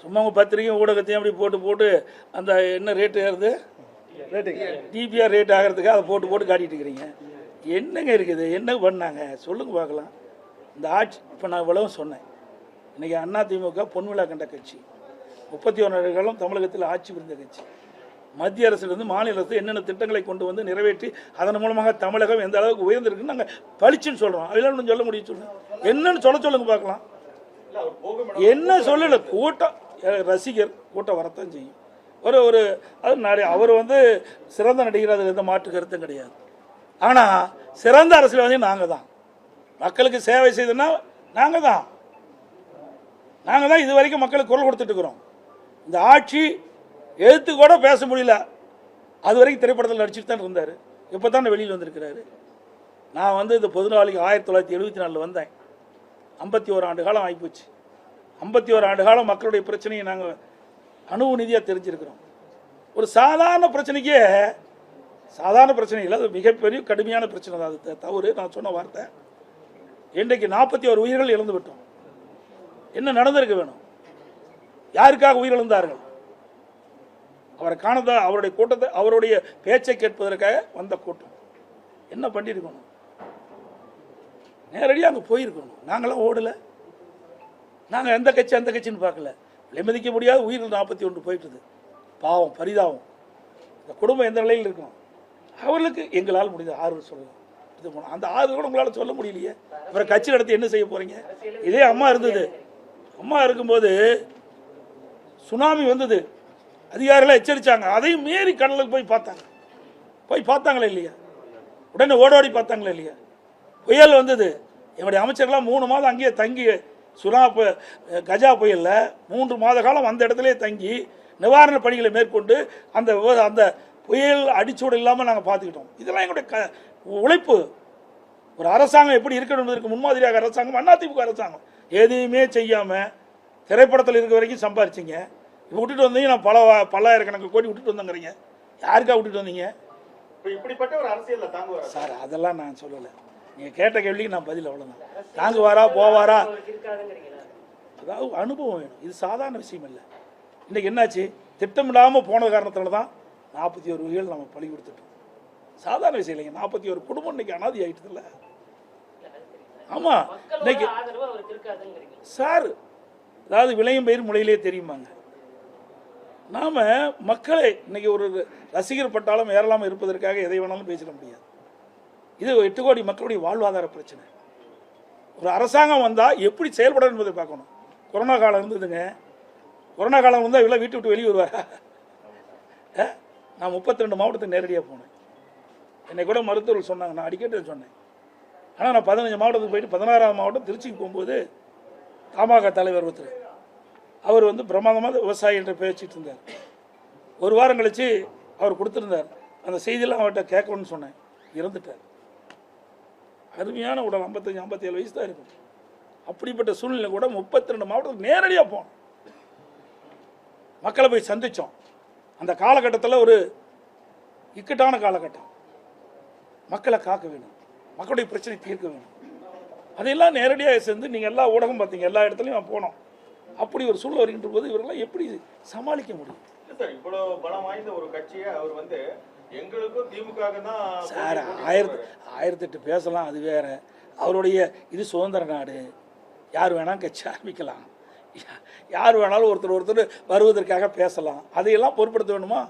சும்மா உங்கள் பத்திரிக்கை ஊடகத்தையும் அப்படி போட்டு போட்டு அந்த என்ன ரேட்டு ஏறுது, டிபிஆர் ரேட் ஆகிறதுக்கு அதை போட்டு போட்டு காட்டிகிட்டு இருக்கிறீங்க. என்னங்க இருக்குது, என்ன பண்ணாங்க சொல்லுங்க பார்க்கலாம். இந்த ஆட்சி இப்போ நான் இவ்வளவும் சொன்னேன். இன்றைக்கி அதிமுக பொன்விழா கண்ட கட்சி, 31 ஆண்டுகளும் தமிழகத்தில் ஆட்சி புரிந்த கட்சி. மத்திய அரசுலேருந்து மாநில அரசு என்னென்ன திட்டங்களை கொண்டு வந்து நிறைவேற்றி அதன் மூலமாக தமிழகம் எந்த அளவுக்கு உயர்ந்திருக்குன்னு நாங்கள் பளிச்சுன்னு சொல்கிறோம். அதெல்லாம் சொல்ல முடியும், சொல்லுங்கள் என்னன்னு சொல்லுங்க பார்க்கலாம். என்ன சொல்லலை, கூட்டம் ரசிகர் கூட்டம் வரத்தான் செய்யும். ஒரு அது நிறைய அவர் சிறந்த நடிகர், அதில் எந்த மாற்று கருத்தும் கிடையாது. ஆனால் சிறந்த அரசியல்வாதி நாங்கள் தான். மக்களுக்கு சேவை செய்தோன்னா நாங்கள் தான் இது வரைக்கும் மக்களுக்கு குரல் கொடுத்துட்டு இருக்கிறோம். இந்த ஆட்சி எழுத்து கூட பேச முடியல, அது வரைக்கும் திரைப்படத்தில் நடிச்சுட்டு தான் இருந்தார். இப்போ தான் வெளியில் வந்திருக்கிறாரு. நான் இந்த பொதுநாளைக்கு 1974 வந்தேன். 51 ஆண்டு காலம் ஆகிப்போச்சு. 51 ஆண்டு காலம் மக்களுடைய பிரச்சனையை நாங்கள் அணுவு நிதியாக தெரிஞ்சிருக்கிறோம். ஒரு சாதாரண பிரச்சனைக்கே, சாதாரண பிரச்சனை இல்லை, அது மிகப்பெரிய கடுமையான பிரச்சனை தான். அது தவறு, நான் சொன்ன வார்த்தை. இன்றைக்கு 41 உயிர்கள் இழந்து விட்டோம். என்ன நடந்திருக்க வேணும்? யாருக்காக உயிரிழந்தார்கள்? அவரை காணதா, அவருடைய கூட்டத்தை, அவருடைய பேச்சை கேட்பதற்காக வந்த கூட்டம். என்ன பண்ணியிருக்கணும்? நேரடியாக அங்கே போயிருக்கணும். நாங்களாம் ஓடலை. நாங்கள் எந்த கட்சி அந்த கட்சின்னு பார்க்கல. விலைமதிக்க முடியாத உயிர்கள் 41 போயிட்டுது. பாவம், பரிதாபம். இந்த குடும்பம் எந்த நிலையில் இருக்கும்? அவர்களுக்கு எங்களால் முடிந்த ஆறுதல் சொல்லலாம். இது அந்த ஆறுதல் கூட உங்களால் சொல்ல முடியலையே. அப்புறம் கட்சி நடத்தி என்ன செய்ய போகிறீங்க? இதே அம்மா இருந்தது. அம்மா இருக்கும்போது சுனாமி வந்தது, அதிகாரிகள் எச்சரித்தாங்க. அதையும் மீறி கடலுக்கு போய் பார்த்தாங்களே இல்லையா? உடனே ஓடோடி பார்த்தாங்களே இல்லையா? புயல் வந்தது, எங்களுடைய அமைச்சர்கள்லாம் 3 மாதம் அங்கேயே தங்கி, கஜா புயலில் 3 மாத காலம் அந்த இடத்துலேயே தங்கி நிவாரண பணிகளை மேற்கொண்டு அந்த புயல் அடிச்சூடு இல்லாமல் நாங்கள் பார்த்துக்கிட்டோம். இதெல்லாம் எங்களுடைய உழைப்பு. ஒரு அரசாங்கம் எப்படி இருக்கணும்னு முன்மாதிரியாக அரசாங்கம் அதிமுக அரசாங்கம். எதையுமே செய்யாமல் திரைப்படத்தில் இருக்க வரைக்கும் சம்பாரிச்சிங்க. இப்போ விட்டுட்டு வந்தீங்க, நான் பல்லாயிரக்கணக்கு கோடி விட்டுட்டு வந்தேங்கிறீங்க. யாருக்கா விட்டுட்டு வந்தீங்க? இப்படிப்பட்ட ஒரு அரசியல் தாங்குவாரா சார்? அதெல்லாம் நான் சொல்லலை. நீங்கள் கேட்ட கேள்விக்கு நான் பதில் அவ்வளோதான். தாங்குவாரா போவாரா? அதாவது அனுபவம் வேணும். இது சாதாரண விஷயம் இல்லை. இன்றைக்கி என்னாச்சு? திட்டமிடாமல் போன காரணத்தில் தான் 41 உயிர்கள் நம்ம பழி கொடுத்துட்டோம். சாதாரண விஷயம் இல்லைங்க. 41 குடும்பம் இன்னைக்கு அனாதி ஆகிட்டது இல்லை. ஆமாம், இன்னைக்கு சார், அதாவது விளையும் பயிர் முளையிலே தெரியுமாங்க. நாம் மக்களை இன்னைக்கு ஒரு ரசிகர் பட்டாலும் ஏறலாமல் இருப்பதற்காக எதை வேணாலும் பேசிட முடியாது. இது 8 கோடி மக்களுடைய வாழ்வாதார பிரச்சனை. ஒரு அரசாங்கம் வந்தால் எப்படி செயல்படும் என்பதை பார்க்கணும். கொரோனா காலம் இருந்ததுங்க. கொரோனா காலம் வந்தால் இவ்வளோ வீட்டு விட்டு வெளியே வருவாரா? நான் 32 மாவட்டத்துக்கு நேரடியாக போனேன். என்னை கூட மருத்துவர்கள் சொன்னாங்க, நான் அடிக்கடி சொன்னேன். ஆனால் நான் 15 மாவட்டத்துக்கு போயிட்டு 16ஆம் மாவட்டம் திருச்சிக்கு போகும்போது தமாக தலைவர் ஒருத்தர், அவர் பிரமாதமாக விவசாயி என்ற பேசிட்டு இருந்தார். ஒரு வாரம் கழித்து அவர் கொடுத்துருந்தார். அந்த செய்தியெல்லாம் அவர்கிட்ட கேட்கணும்னு சொன்னேன். இறந்துட்டார். அருமையான உடல், 55-57 வயசு தான் இருக்கும். அப்படிப்பட்ட சூழ்நிலை கூட 32 மாவட்டத்துக்கு நேரடியாக போனோம். மக்களை போய் சந்தித்தோம். அந்த காலகட்டத்தில் ஒரு இக்கட்டான காலகட்டம். மக்களை காக்க வேணும், மக்களுடைய பிரச்சனை தீர்க்க வேணும். அதையெல்லாம் நேரடியாக சேர்ந்து நீங்கள் எல்லா ஊடகம் பார்த்தீங்க, எல்லா இடத்துலையும் போனோம். அப்படி ஒரு சூழல் வருகின்ற போது இவரெல்லாம் எப்படி சமாளிக்க முடியும்? சார், இவ்வளவு பலம் வாய்ந்த ஒரு கட்சியை அவர் எங்களுக்கும் திமுக தான் சார், 1008 பேசலாம், அது வேற. அவருடைய இது சுதந்திர நாடு, யார் வேணாலும் கட்சி ஆரம்பிக்கலாம், யார் வேணாலும் ஒருத்தர் வருவதற்காக பேசலாம். அதையெல்லாம் பொருட்படுத்த வேணுமா?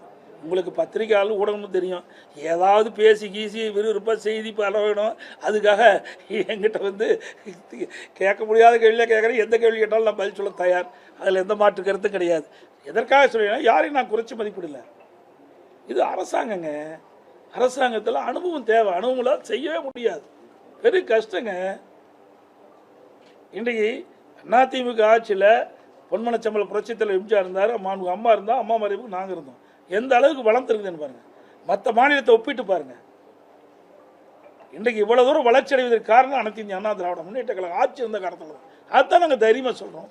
உங்களுக்கு பத்திரிகையாளர் ஊடகமும் தெரியும். ஏதாவது பேசி கீசி விறுவிறுப்பாக செய்தி பல வேணும். அதுக்காக என்கிட்ட கேட்க முடியாத கேள்வியாக கேட்குறேன். எந்த கேள்வி கேட்டாலும் நான் பதில் சொல்ல தயார். அதில் எந்த மாற்று கருத்தும் கிடையாது. எதற்காக சொல்லினா, யாரையும் நான் குறைச்சி மதிப்பிடல. இது அரசாங்கங்க. அரசாங்கத்தில் அனுபவம் தேவை. அனுபவம் செய்யவே முடியாது, பெரிய கஷ்டங்க. இன்றைக்கு அதிமுக ஆட்சியில் பொன்மனச்சம்பள புரட்சித்தலைவர் எம்ஜிஆர் இருந்தார், அம்மா இருந்தால், அம்மா மறைவுக்கு நாங்கள் இருந்தோம். எந்த அளவுக்கு வளர்ந்துருக்குதுன்னு பாருங்கள். மற்ற மாநிலத்தை ஒப்பிட்டு பாருங்கள். இன்றைக்கு இவ்வளோ தூரம் வளர்ச்சி அடைவதற்கு காரணம் அனைத்து இந்திய அண்ணா திராவிட முன்னேற்ற கழகம் ஆட்சி இருந்த காரணத்தில் தான். அதுதான் நாங்கள் தைரியமாக சொல்கிறோம்.